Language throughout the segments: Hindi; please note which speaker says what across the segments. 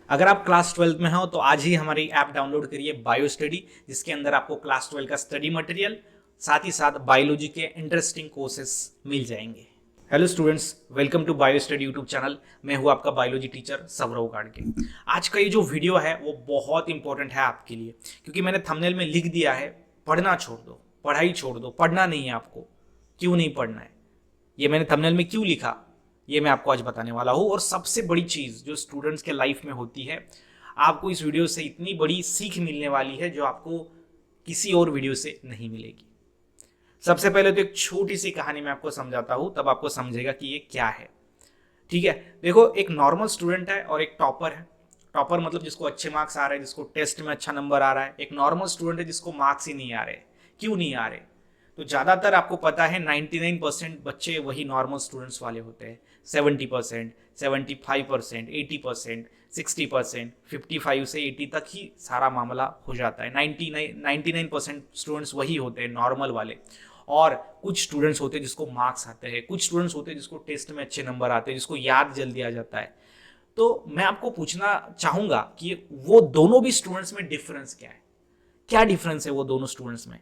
Speaker 1: अगर आप क्लास 12 में हो तो आज ही हमारी ऐप डाउनलोड करिए बायो स्टडी, जिसके अंदर आपको क्लास 12 का स्टडी मटेरियल साथ ही साथ बायोलॉजी के इंटरेस्टिंग कोर्सेस मिल जाएंगे। Hello students, welcome to bio study YouTube channel. मैं हूं आपका बायोलॉजी टीचर सौरव गाड़के। आज का ये जो वीडियो है वो बहुत इंपॉर्टेंट है आपके लिए, क्योंकि मैंने थंबनेल में लिख दिया है पढ़ना छोड़ दो, पढ़ाई छोड़ दो, पढ़ना नहीं है आपको। क्यों नहीं पढ़ना है, ये मैंने थंबनेल में क्यों लिखा, ये मैं आपको आज बताने वाला हूँ। और सबसे बड़ी चीज़ जो स्टूडेंट्स के लाइफ में होती है, आपको इस वीडियो से इतनी बड़ी सीख मिलने वाली है जो आपको किसी और वीडियो से नहीं मिलेगी। सबसे पहले तो एक छोटी सी कहानी मैं आपको समझाता हूँ, तब आपको समझेगा कि ये क्या है। ठीक है, देखो, एक नॉर्मल स्टूडेंट है और एक टॉपर है। टॉपर मतलब जिसको अच्छे मार्क्स आ रहे हैं, जिसको टेस्ट में अच्छा नंबर आ रहा है। एक नॉर्मल स्टूडेंट है जिसको मार्क्स ही नहीं आ रहे। क्यों नहीं आ रहे? तो ज़्यादातर आपको पता है 99% बच्चे वही नॉर्मल स्टूडेंट्स वाले होते हैं। 70%, 75%, 80%, 60%, 55 से 80 तक ही सारा मामला हो जाता है। 99% स्टूडेंट्स वही होते हैं नॉर्मल वाले। और कुछ स्टूडेंट्स होते हैं जिसको मार्क्स आते हैं, कुछ स्टूडेंट्स होते हैं जिसको टेस्ट में अच्छे नंबर आते हैं, जिसको याद जल्दी आ जाता है। तो मैं आपको पूछना चाहूँगा कि वो दोनों भी स्टूडेंट्स में डिफरेंस क्या है? क्या डिफरेंस है वो दोनों स्टूडेंट्स में?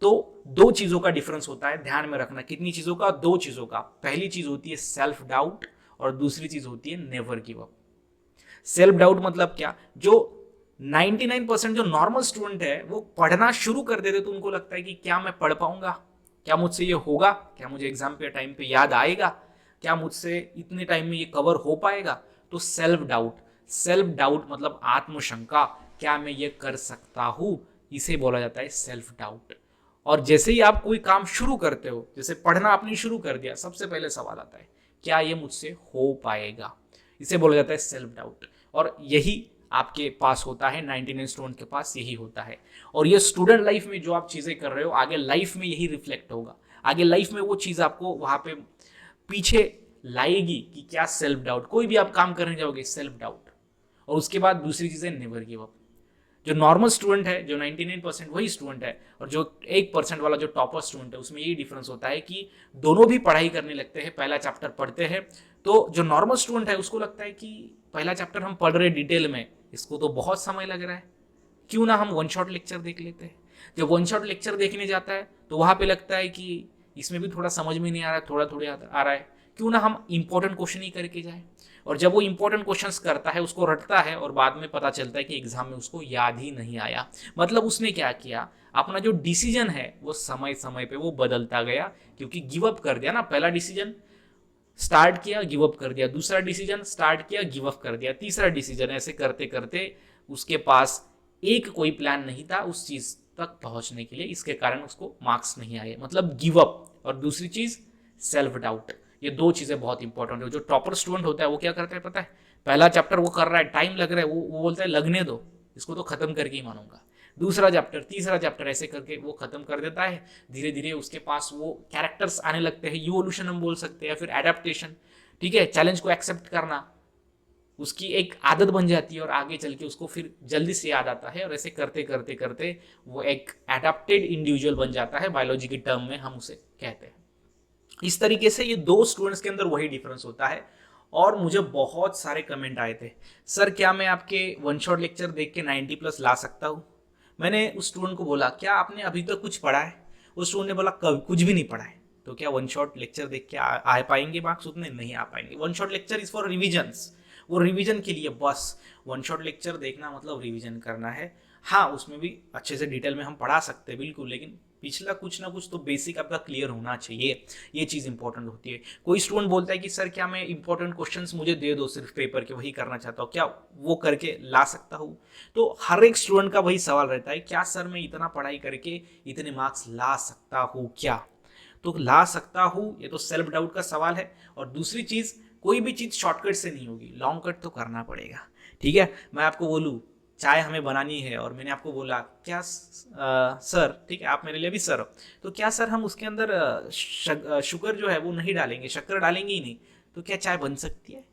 Speaker 1: तो दो चीज़ों का डिफरेंस होता है, ध्यान में रखना। कितनी चीज़ों का? दो चीज़ों का। पहली चीज़ होती है सेल्फ डाउट और दूसरी चीज़ होती है never give up. Self doubt मतलब क्या? जो 99% जो नॉर्मल स्टूडेंट है वो पढ़ना शुरू कर देते तो उनको लगता है कि क्या मैं पढ़ पाऊंगा, क्या मुझसे ये होगा, क्या मुझे एग्जाम पे टाइम पे याद आएगा, क्या मुझसे इतने टाइम में ये कवर हो पाएगा। तो सेल्फ डाउट, सेल्फ डाउट मतलब आत्मशंका, क्या मैं ये कर सकता हूँ, इसे बोला जाता है सेल्फ डाउट। और जैसे ही आप कोई काम शुरू करते हो, जैसे पढ़ना आपने शुरू कर दिया, सबसे पहले सवाल आता है क्या ये मुझसे हो पाएगा, इसे बोला जाता है सेल्फ डाउट। और यही आपके पास होता है, 99 स्टूडेंट के पास यही होता है। और ये स्टूडेंट लाइफ में जो आप चीज़ें कर रहे हो, आगे लाइफ में यही रिफ्लेक्ट होगा। आगे लाइफ में वो चीज़ आपको वहाँ पे पीछे लाएगी कि क्या सेल्फ डाउट। कोई भी आप काम करने जाओगे सेल्फ डाउट। और उसके बाद दूसरी चीज़ है नेवर गिव अप। जो नॉर्मल स्टूडेंट है, जो 99% वही स्टूडेंट है, और जो 1% वाला जो टॉपर स्टूडेंट है, उसमें यही डिफरेंस होता है कि दोनों भी पढ़ाई करने लगते हैं, पहला चैप्टर पढ़ते हैं। तो जो नॉर्मल स्टूडेंट है उसको लगता है कि पहला चैप्टर हम पढ़ रहे डिटेल में, इसको तो बहुत समय लग रहा है, क्यों ना हम वन शॉट लेक्चर देख लेते हैं। जब वन शॉट लेक्चर देखने जाता है तो वहाँ पे लगता है कि इसमें भी थोड़ा समझ में नहीं आ रहा है, थोड़ा थोड़ा आ रहा है, क्यों ना हम इंपॉर्टेंट क्वेश्चन ही करके जाए। और जब वो इंपॉर्टेंट क्वेश्चंस करता है, उसको रटता है, और बाद में पता चलता है कि एग्जाम में उसको याद ही नहीं आया। मतलब उसने क्या किया, अपना जो डिसीजन है वो समय समय पे वो बदलता गया, क्योंकि गिव अप कर दिया ना। पहला डिसीजन स्टार्ट किया, गिव अप कर दिया, दूसरा डिसीजन स्टार्ट किया, गिव अप कर दिया, तीसरा डिसीजन, ऐसे करते करते उसके पास एक कोई प्लान नहीं था उस चीज तक पहुंचने के लिए। इसके कारण उसको मार्क्स नहीं आए, मतलब गिव अप। और दूसरी चीज सेल्फ डाउट। ये दो चीजें बहुत इंपॉर्टेंट है। जो टॉपर स्टूडेंट होता है वो क्या करता है पता है? पहला चैप्टर वो कर रहा है, टाइम लग रहा है, वो बोलता है लगने दो, इसको तो खत्म करके ही मानूंगा। दूसरा चैप्टर, तीसरा चैप्टर, ऐसे करके वो खत्म कर देता है। धीरे धीरे उसके पास वो कैरेक्टर्स आने लगते हैं, इवोल्यूशन हम बोल सकते हैं, या फिर एडेप्टेशन। ठीक है, चैलेंज को एक्सेप्ट करना उसकी एक आदत बन जाती है, और आगे चल के उसको फिर जल्दी से याद आता है। और ऐसे करते करते करते वो एक एडेप्टेड इंडिविजुअल बन जाता है, बायोलॉजी की टर्म में हम उसे कहते हैं। इस तरीके से ये दो स्टूडेंट्स के अंदर वही डिफरेंस होता है। और मुझे बहुत सारे कमेंट आए थे, सर क्या मैं आपके वन शॉट लेक्चर देख के 90+ ला सकता हूँ? मैंने उस स्टूडेंट को बोला क्या आपने अभी तक कुछ पढ़ा है? उस स्टूडेंट ने बोला कभी कुछ भी नहीं पढ़ा है। तो क्या वन शॉट लेक्चर देख के आ पाएंगे मार्क्स? उतने नहीं आ पाएंगे। One shot lecture is for revisions, वो रिवीजन के लिए बस। वन शॉट लेक्चर देखना मतलब रिवीजन करना है। हाँ, उसमें भी अच्छे से डिटेल में हम पढ़ा सकते हैं बिल्कुल, लेकिन पिछला कुछ ना कुछ तो बेसिक आपका क्लियर होना चाहिए। ये चीज़ इंपॉर्टेंट होती है। कोई स्टूडेंट बोलता है कि सर क्या मैं इंपॉर्टेंट क्वेश्चंस मुझे दे दो सिर्फ पेपर के, वही करना चाहता हूँ, क्या वो करके ला सकता हूँ? तो हर एक स्टूडेंट का वही सवाल रहता है, क्या सर मैं इतना पढ़ाई करके इतने मार्क्स ला सकता हूँ क्या? तो ला सकता हूँ, ये तो सेल्फ डाउट का सवाल है। और दूसरी चीज़, कोई भी चीज़ शॉर्टकट से नहीं होगी, लॉन्ग कट तो करना पड़ेगा। ठीक है, मैं आपको बोलूँ चाय हमें बनानी है, और मैंने आपको बोला क्या सर, ठीक है आप मेरे लिए भी सर हो, तो क्या सर हम उसके अंदर शुगर जो है वो नहीं डालेंगे, शक्कर डालेंगे ही नहीं, तो क्या चाय बन सकती है?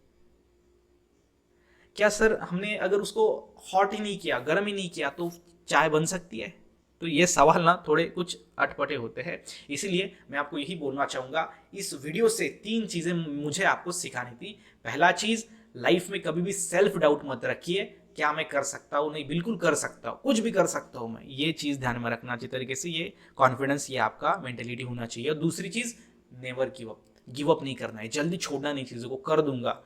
Speaker 1: क्या सर हमने अगर उसको हॉट ही नहीं किया, गर्म ही नहीं किया, तो चाय बन सकती है? तो ये सवाल ना थोड़े कुछ अटपटे होते हैं। इसीलिए मैं आपको यही बोलना चाहूँगा, इस वीडियो से 3 चीज़ें मुझे आपको सिखानी थी। पहला चीज़, लाइफ में कभी भी सेल्फ डाउट मत रखिए, क्या मैं कर सकता हूँ, नहीं बिल्कुल कर सकता हूँ, कुछ भी कर सकता हूँ मैं, ये चीज़ ध्यान में रखना चाहिए तरीके से, ये कॉन्फिडेंस, ये आपका मेंटेलिटी होना चाहिए। और दूसरी चीज़, नेवर गिव अप नहीं करना है, जल्दी छोड़ना नहीं चीज़ों को, कर दूंगा,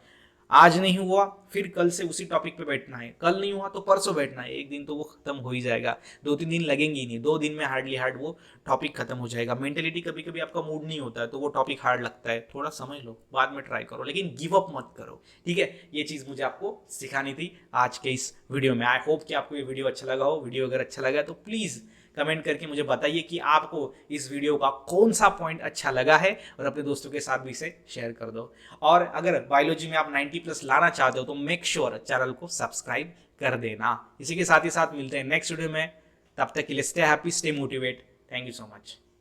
Speaker 1: आज नहीं हुआ फिर कल से उसी टॉपिक पे बैठना है, कल नहीं हुआ तो परसों बैठना है, एक दिन तो वो खत्म हो ही जाएगा, 2-3 दिन लगेंगे ही नहीं, 2 दिन में हार्ड वो टॉपिक खत्म हो जाएगा। मेंटेलिटी, कभी कभी आपका मूड नहीं होता है तो वो टॉपिक हार्ड लगता है, थोड़ा समझ लो, बाद में ट्राई करो, लेकिन गिव अप मत करो, ठीक है। ये चीज़ मुझे आपको सिखानी थी आज के इस वीडियो में। आई होप कि आपको ये वीडियो अच्छा लगा हो। वीडियो अगर अच्छा लगा तो प्लीज़ कमेंट करके मुझे बताइए कि आपको इस वीडियो का कौन सा पॉइंट अच्छा लगा है, और अपने दोस्तों के साथ भी इसे शेयर कर दो। और अगर बायोलॉजी में आप 90+ लाना चाहते हो तो मेक श्योर चैनल को सब्सक्राइब कर देना। इसी के साथ ही साथ मिलते हैं नेक्स्ट वीडियो में, तब तक के लिए stay happy, stay motivate. Thank you so much.